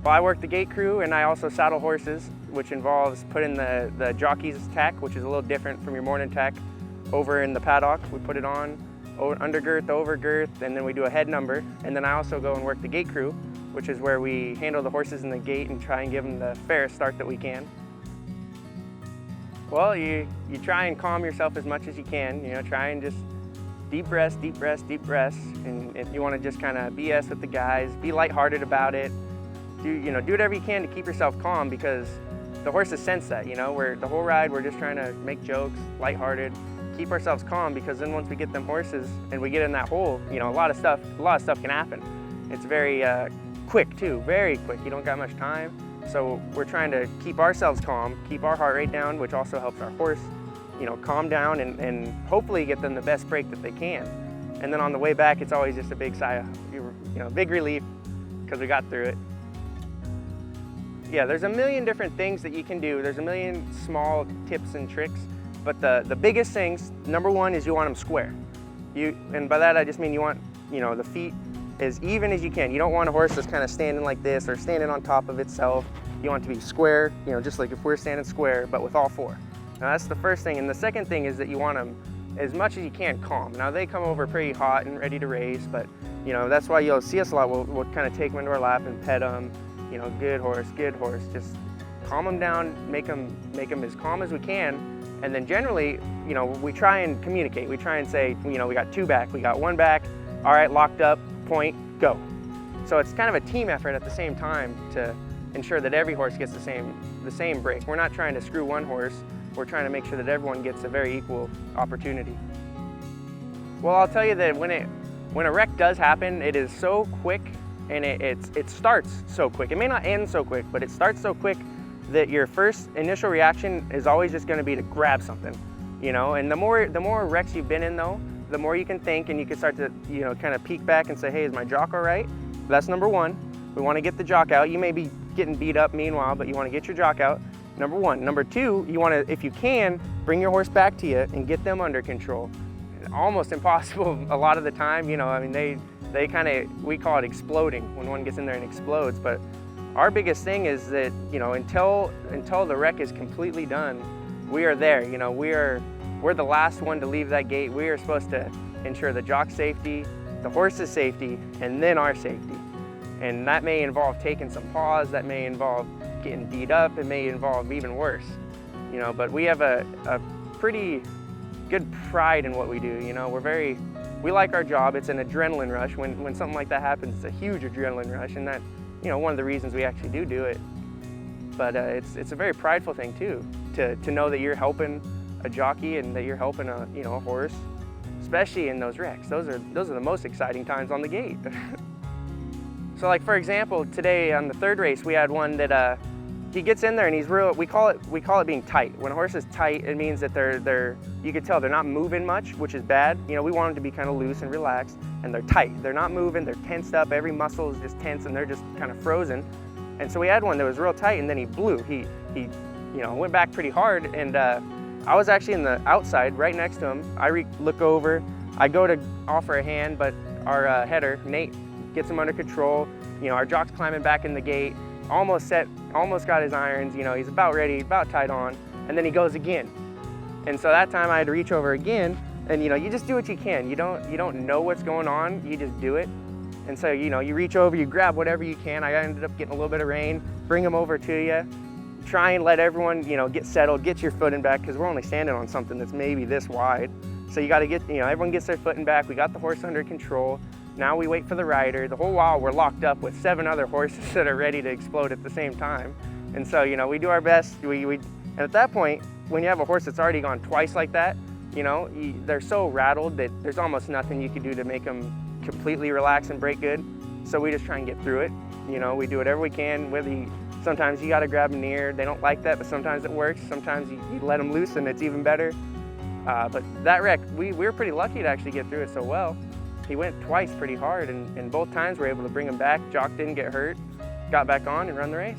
Well, I work the gate crew and I also saddle horses, which involves putting the jockey's tack, which is a little different from your morning tack, over in the paddock. We put it on, undergirth, overgirth, and then we do a head number. And then I also go and work the gate crew, which is where we handle the horses in the gate and try and give them the fairest start that we can. Well, you try and calm yourself as much as you can. You know, try and just deep breaths, deep breaths, deep breaths. And if you want to just kind of BS with the guys, be lighthearted about it. Do whatever you can to keep yourself calm, because the horses sense that. You know, the whole ride we're just trying to make jokes, lighthearted, keep ourselves calm, because then once we get them horses and we get in that hole, you know, a lot of stuff can happen. It's very quick too, very quick. You don't got much time. So we're trying to keep ourselves calm, keep our heart rate down, which also helps our horse, you know, calm down and hopefully get them the best break that they can. And then on the way back, it's always just a big sigh of, big relief, because we got through it. Yeah, there's a million different things that you can do. There's a million small tips and tricks, but the biggest things, number one, is you want them square. And by that I just mean you want, the feet as even as you can. You don't want a horse that's kind of standing like this or standing on top of itself. You want it to be square, just like if we're standing square, but with all four. Now that's the first thing. And the second thing is that you want them as much as you can calm. Now they come over pretty hot and ready to race, but that's why you'll see us a lot. We'll kind of take them into our lap and pet them. Good horse, just calm them down, make them as calm as we can. And then generally, we try and communicate. We try and say, we got two back, we got one back, all right, locked up, point, go. So it's kind of a team effort at the same time to ensure that every horse gets the same break. We're not trying to screw one horse, we're trying to make sure that everyone gets a very equal opportunity. Well, I'll tell you that when a wreck does happen, it is so quick, and it starts so quick. It may not end so quick, but it starts so quick that your first initial reaction is always just going to be to grab something, And the more wrecks you've been in, though, the more you can think, and you can start to, kind of peek back and say, hey, is my jock all right? That's number one. We want to get the jock out. You may be getting beat up meanwhile, but you want to get your jock out. Number one. Number two, you want to, if you can, bring your horse back to you and get them under control. Almost impossible a lot of the time, they kind of, we call it exploding when one gets in there and explodes. But our biggest thing is that, until the wreck is completely done, we are there. We're the last one to leave that gate. We are supposed to ensure the jock's safety, the horse's safety, and then our safety. And that may involve taking some paws, that may involve getting beat up, it may involve even worse. But we have a pretty good pride in what we do. We like our job. It's an adrenaline rush. When something like that happens, it's a huge adrenaline rush, and that, one of the reasons we actually do it. But it's a very prideful thing too, to know that you're helping a jockey and that you're helping a horse, especially in those wrecks. Those are the most exciting times on the gate. So like, for example, today on the third race, we had one that he gets in there and he's we call it being tight. When a horse is tight, it means that you can tell they're not moving much, which is bad. We want them to be kind of loose and relaxed, and they're tight. They're not moving, they're tensed up, every muscle is just tense, and they're just kind of frozen. And so we had one that was real tight, and then he blew. He went back pretty hard, and I was actually in the outside right next to him. I look over, I go to offer a hand, but our header, Nate, gets him under control. Our jock's climbing back in the gate, almost got his irons, he's about ready, about tied on, and then he goes again. And so that time I had to reach over again, and you just do what you can. You don't know what's going on, you just do it. And so you reach over, you grab whatever you can. I ended up getting a little bit of rain, bring them over to you, try and let everyone get settled, get your footing back, because we're only standing on something that's maybe this wide. So you got to get, everyone gets their footing back. We got the horse under control. Now we wait for the rider. The whole while we're locked up with 7 other horses that are ready to explode at the same time. And so, we do our best. And at that point, when you have a horse that's already gone twice like that, they're so rattled that there's almost nothing you can do to make them completely relax and break good. So we just try and get through it. We do whatever we can. Sometimes you got to grab them near. They don't like that, but sometimes it works. Sometimes you let them loose and it's even better. But that wreck, we were pretty lucky to actually get through it so well. He went twice pretty hard, and both times we were able to bring him back. Jock didn't get hurt, got back on and run the race.